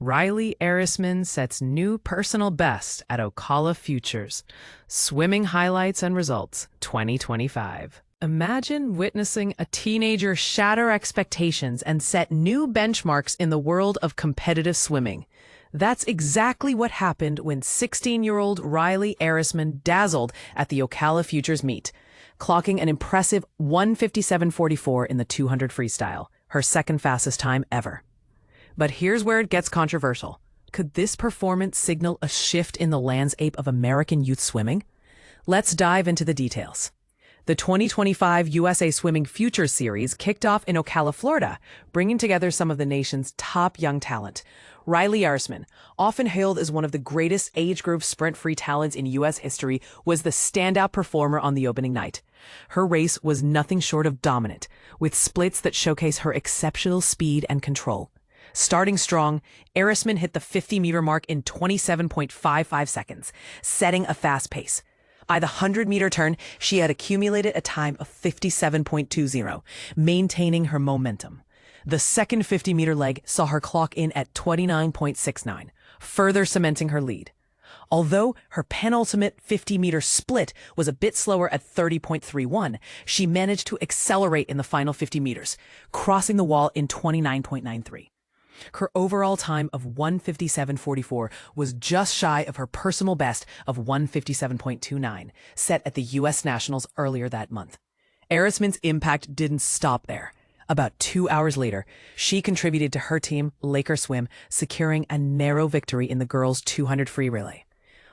Rylee Erisman sets new personal best at Ocala Futures. Swimming highlights and results 2025. Imagine witnessing a teenager shatter expectations and set new benchmarks in the world of competitive swimming. That's exactly what happened when 16-year-old Rylee Erisman dazzled at the Ocala Futures meet, clocking an impressive 1:57.44 in the 200 freestyle, her second fastest time ever. But here's where it gets controversial. Could this performance signal a shift in the landscape of American youth swimming? Let's dive into the details. The 2025 USA Swimming Futures Series kicked off in Ocala, Florida, bringing together some of the nation's top young talent. Rylee Erisman, often hailed as one of the greatest age group sprint-free talents in U.S. history, was the standout performer on the opening night. Her race was nothing short of dominant, with splits that showcase her exceptional speed and control. Starting strong, Erisman hit the 50-meter mark in 27.55 seconds, setting a fast pace. By the 100-meter turn, she had accumulated a time of 57.20, maintaining her momentum. The second 50-meter leg saw her clock in at 29.69, further cementing her lead. Although her penultimate 50-meter split was a bit slower at 30.31, she managed to accelerate in the final 50 meters, crossing the wall in 29.93. Her overall time of 1:57.44 was just shy of her personal best of 1:57.29, set at the U.S. Nationals earlier that month. Erisman's impact didn't stop there. About 2 hours later, she contributed to her team, Laker Swim, securing a narrow victory in the girls' 200 free relay.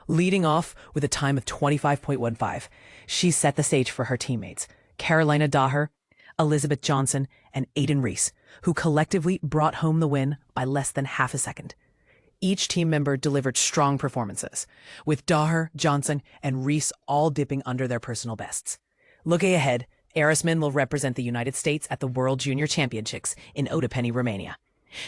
Leading off with a time of 25.15, she set the stage for her teammates, Carolina Daher, Elizabeth Johnson, and Aiden Reese, who collectively brought home the win by less than half a second. Each team member delivered strong performances, with Daher, Johnson, and Reese all dipping under their personal bests. Looking ahead, Erisman will represent the United States at the World Junior Championships in Otepeni, Romania.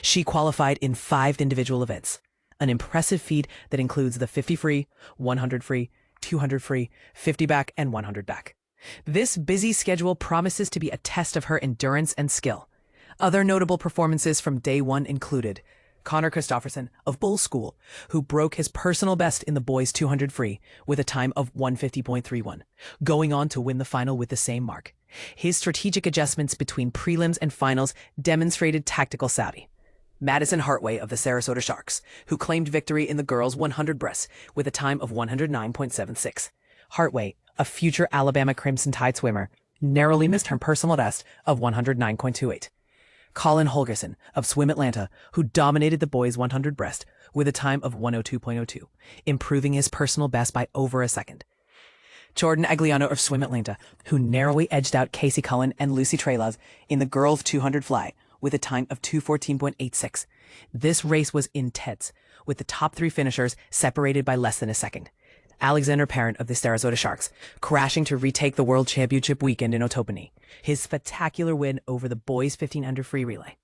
She qualified in 5 individual events, an impressive feat that includes the 50 free, 100 free, 200 free, 50 back, and 100 back. This busy schedule promises to be a test of her endurance and skill. Other notable performances from day one included Connor Christofferson of Bull School, who broke his personal best in the boys 200 free with a time of 1:50.31, going on to win the final with the same mark. His strategic adjustments between prelims and finals demonstrated tactical savvy. Madison of the Sarasota Sharks, who claimed victory in the girls 100 breast with a time of 109.76. Hartway, a future Alabama Crimson Tide swimmer, narrowly missed her personal best of 109.28. Colin Holgerson of Swim Atlanta, who dominated the boys 100 breast with a time of 102.02, improving his personal best by over a second. Jordan Agliano of Swim Atlanta, who narrowly edged out Casey Cullen and Lucy Traylaz in the girls 200 fly with a time of 2:14.86. This race was intense, with the top 3 finishers separated by less than a second. Alexander Parent of the Sarasota Sharks, crashing to retake the World Championship weekend in Otepeni, his spectacular win over the boys 1500 free relay.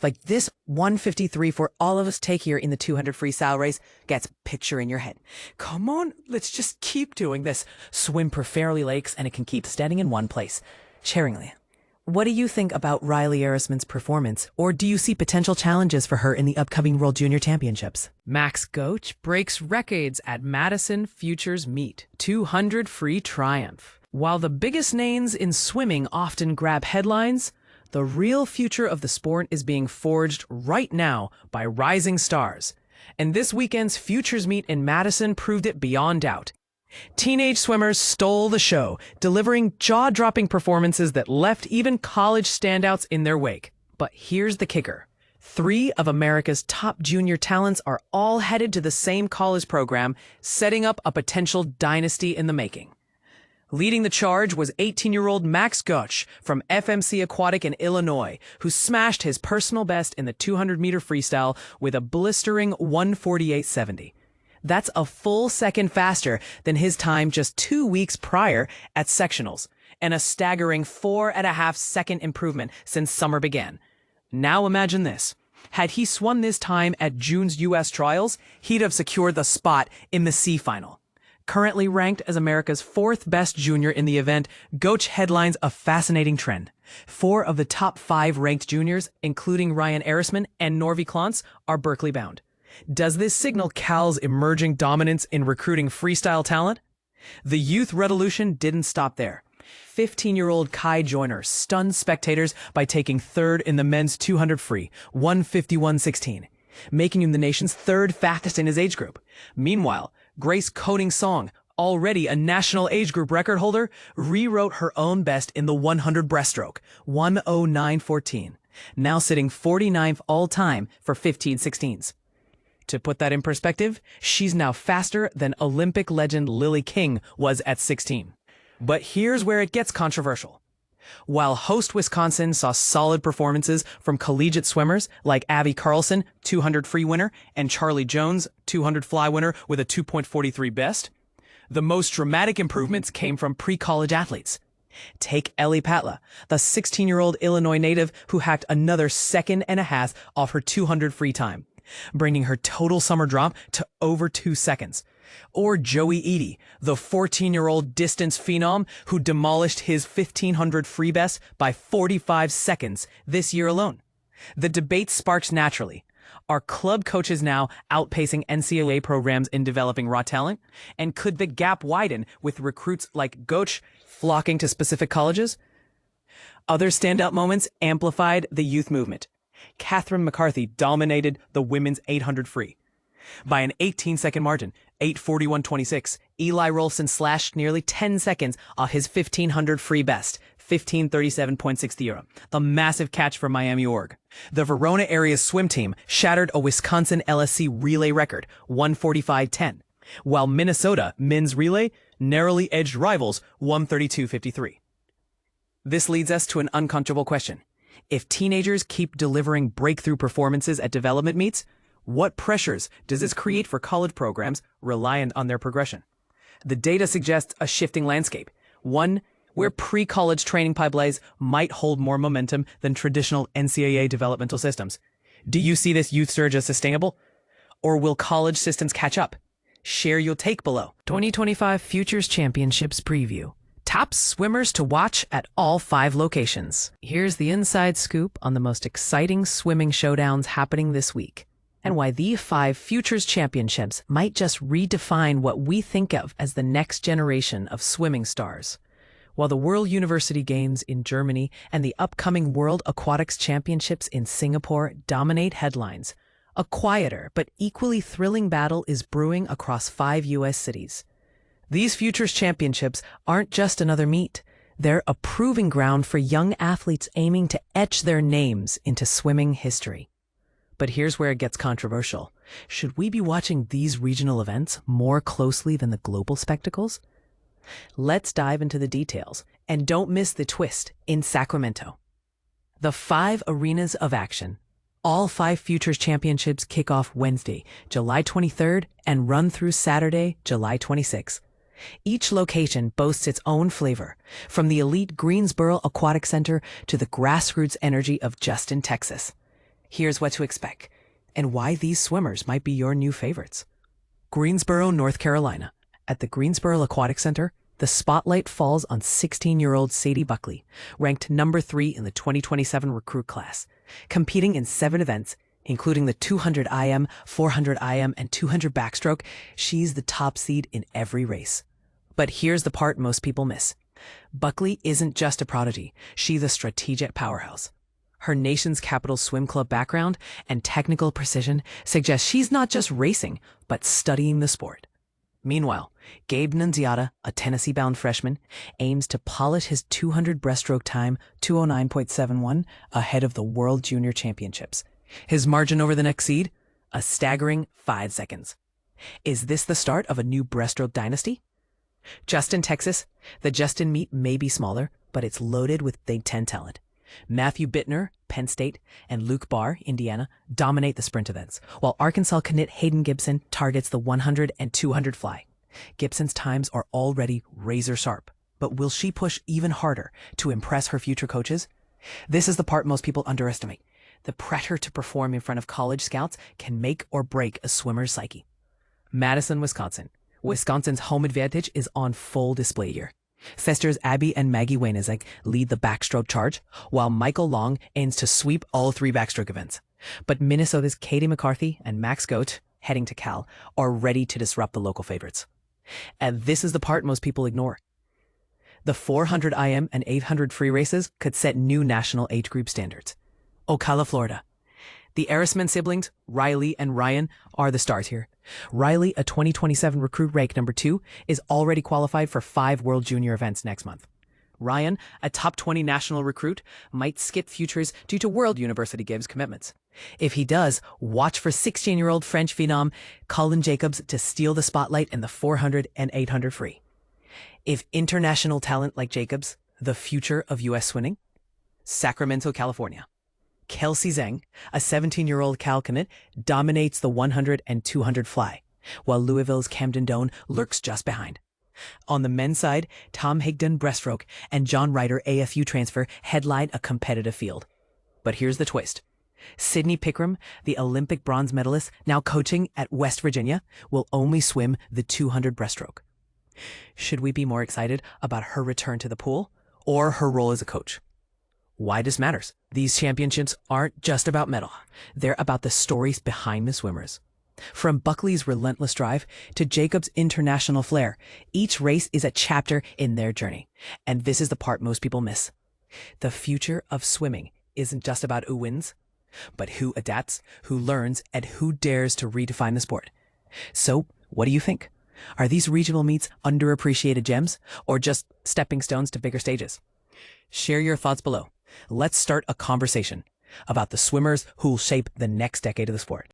Like this 1:53 for all of us take here in the 200 freestyle race gets picture in your head. Come on, let's just keep doing this. Swim per Fairleigh Lakes and it can keep standing in one place. Cheringly. What do you think about Rylee Erisman's performance, or do you see potential challenges for her in the upcoming World Junior Championships? Max Goettsch breaks records at Madison Futures Meet, 200 free triumph. While the biggest names in swimming often grab headlines, the real future of the sport is being forged right now by rising stars. And this weekend's Futures Meet in Madison proved it beyond doubt. Teenage swimmers stole the show, delivering jaw-dropping performances that left even college standouts in their wake. But here's the kicker. 3 of America's top junior talents are all headed to the same college program, setting up a potential dynasty in the making. Leading the charge was 18-year-old Max Goettsch from FMC Aquatic in Illinois, who smashed his personal best in the 200-meter freestyle with a blistering 1:48.70. That's a full second faster than his time just 2 weeks prior at sectionals, and a staggering 4.5-second improvement since summer began. Now imagine this. Had he swum this time at June's U.S. trials, he'd have secured the spot in the C final. Currently ranked as America's fourth best junior in the event, Goettsch headlines a fascinating trend. 4 of the top 5 ranked juniors, including Rylee Erisman and Norvi Klantz, are Berkeley-bound. Does this signal Cal's emerging dominance in recruiting freestyle talent? The youth revolution didn't stop there. 15-year-old Kai Joyner stunned spectators by taking third in the men's 200 free, 151.16, making him the nation's third fastest in his age group. Meanwhile, Grace Koning Song, already a national age group record holder, rewrote her own best in the 100 breaststroke, 109.14, now sitting 49th all-time for 15/16s. To put that in perspective, she's now faster than Olympic legend Lily King was at 16. But here's where it gets controversial. While host Wisconsin saw solid performances from collegiate swimmers like Abby Carlson, 200 free winner, and Charlie Jones, 200 fly winner with a 2.43 best, the most dramatic improvements came from pre-college athletes. Take Ellie Patla, the 16-year-old Illinois native who hacked another 2.5 off her 200 free time, bringing her total summer drop to over 2 seconds. Or Joey Eady, the 14-year-old distance phenom who demolished his 1,500 free best by 45 seconds this year alone. The debate sparks naturally. Are club coaches now outpacing NCAA programs in developing raw talent? And could the gap widen with recruits like Goettsch flocking to specific colleges? Other standout moments amplified the youth movement. Catherine McCarthy dominated the women's 800 free. By an 18-second margin, 8:41.26, Eli Rolfson slashed nearly 10 seconds off his 1,500 free best, 15:37.60 euro, the massive catch for Miami Org. The Verona area swim team shattered a Wisconsin LSC relay record, 1:45.10, while Minnesota men's relay narrowly edged rivals, 1:32.53. This leads us to an uncomfortable question. If teenagers keep delivering breakthrough performances at development meets, what pressures does this create for college programs reliant on their progression? The data suggests a shifting landscape, one where pre-college training pipelines might hold more momentum than traditional NCAA developmental systems. Do you see this youth surge as sustainable? Or will college systems catch up? Share your take below. 2025 Futures Championships Preview. Top swimmers to watch at all 5 locations. Here's the inside scoop on the most exciting swimming showdowns happening this week, and why the 5 Futures Championships might just redefine what we think of as the next generation of swimming stars. While the World University Games in Germany and the upcoming World Aquatics Championships in Singapore dominate headlines, a quieter but equally thrilling battle is brewing across 5 U.S. cities. These Futures Championships aren't just another meet. They're a proving ground for young athletes aiming to etch their names into swimming history. But here's where it gets controversial. Should we be watching these regional events more closely than the global spectacles? Let's dive into the details, and don't miss the twist in Sacramento. The 5 arenas of action. All 5 Futures Championships kick off Wednesday, July 23rd, and run through Saturday, July 26th. Each location boasts its own flavor, from the elite Greensboro Aquatic Center to the grassroots energy of Justin, Texas. Here's what to expect, and why these swimmers might be your new favorites. Greensboro, North Carolina. At the Greensboro Aquatic Center, the spotlight falls on 16-year-old Sadie Buckley, ranked number 3 in the 2027 recruit class, competing in 7 events, including the 200 IM, 400 IM, and 200 backstroke. She's the top seed in every race. But here's the part most people miss. Buckley isn't just a prodigy, she's a strategic powerhouse. Her nation's capital swim club background and technical precision suggest she's not just racing, but studying the sport. Meanwhile, Gabe Nunziata, a Tennessee-bound freshman, aims to polish his 200 breaststroke time 209.71 ahead of the World Junior Championships. His margin over the next seed? A staggering 5 seconds. Is this the start of a new breaststroke dynasty? Justin, Texas. The Justin meet may be smaller, but it's loaded with Big Ten talent. Matthew Bittner, Penn State, and Luke Barr, Indiana, dominate the sprint events, while Arkansas commit Hayden Gibson targets the 100 and 200 fly. Gibson's times are already razor sharp, but will she push even harder to impress her future coaches? This is the part most people underestimate. The pressure to perform in front of college scouts can make or break a swimmer's psyche. Madison, Wisconsin. Wisconsin's home advantage is on full display here. Fester's Abby and Maggie Wainezek lead the backstroke charge, while Michael Long aims to sweep all three backstroke events. But Minnesota's Katie McCarthy and Max Goettsch, heading to Cal, are ready to disrupt the local favorites. And this is the part most people ignore. The 400 IM and 800 free races could set new national age group standards. Ocala, Florida. The Erisman siblings, Rylee and Ryan, are the stars here. Rylee, a 2027 recruit ranked number 2, is already qualified for 5 World Junior events next month. Ryan, a top 20 national recruit, might skip futures due to World University Gives commitments. If he does, watch for 16-year-old French phenom Colin Jacobs to steal the spotlight in the 400 and 800 free. If international talent like Jacobs, the future of U.S. swimming, Sacramento, California. Kelsey Zhang, a 17-year-old Cal commit, dominates the 100 and 200 fly, while Louisville's Camden Doan lurks just behind. On the men's side, Tom Higdon breaststroke and John Ryder AFU transfer headline a competitive field. But here's the twist. Sydney Pickram, the Olympic bronze medalist now coaching at West Virginia, will only swim the 200 breaststroke. Should we be more excited about her return to the pool or her role as a coach? Why this matters? These championships aren't just about medal. They're about the stories behind the swimmers. From Buckley's relentless drive to Jacob's international flair, each race is a chapter in their journey. And this is the part most people miss. The future of swimming isn't just about who wins, but who adapts, who learns, and who dares to redefine the sport. So, what do you think? Are these regional meets underappreciated gems or just stepping stones to bigger stages? Share your thoughts below. Let's start a conversation about the swimmers who'll shape the next decade of the sport.